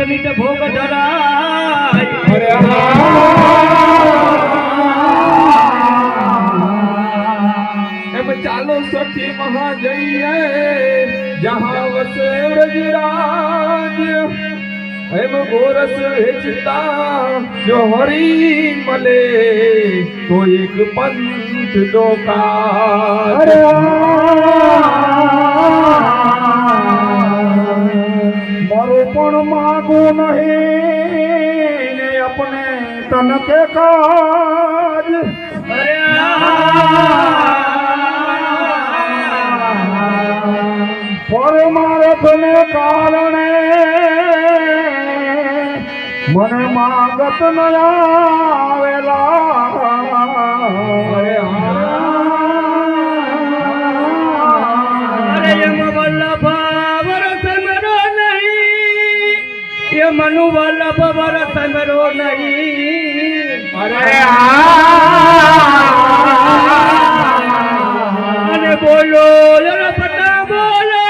મિટ ભોગ ધરાય અરે એમ ચાલો સખી મહા જઈએ જહાં વસે રજરાજ એમ ગોરસ હેચતા જો હરી મલે તો એક પંથ ડોકાર મારું પણ માગું નહીં ને अपने તન કે કાજ પરમાર્થને કારણે મને માગત ન આવેલા અરે એમ વલ્લભ વરસ મેરો નહીં એ મનુ વલ્લભ વરસ મેરો નહીં અને બોલો જરા પટા બોલો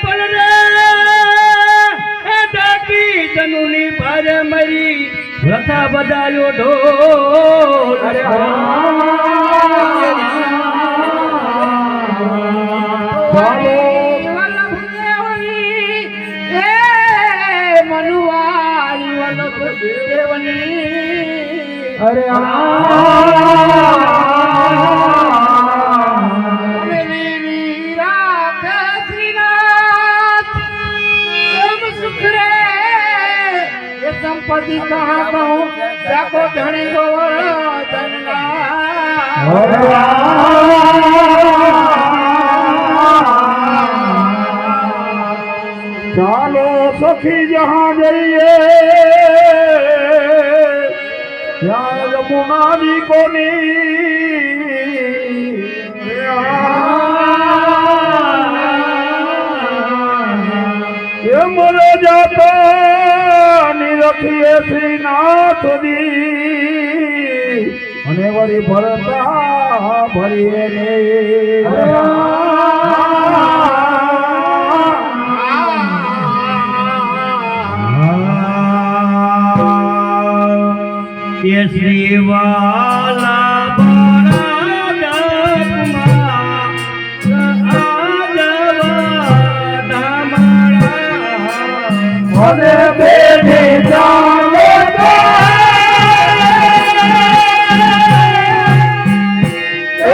પણ રે એ ડાકી જનુની ભારે મરી રથા બજાયો ઢોલ संपत्ति कहाँ कहूँ जाको धनी चालो सखी जहाँ जाइए यहाँ यमुना जी को ये मरो जाता निरखिए श्रीनाथ जी અને વળી ભરતા ભરીએ ને ये श्रीवा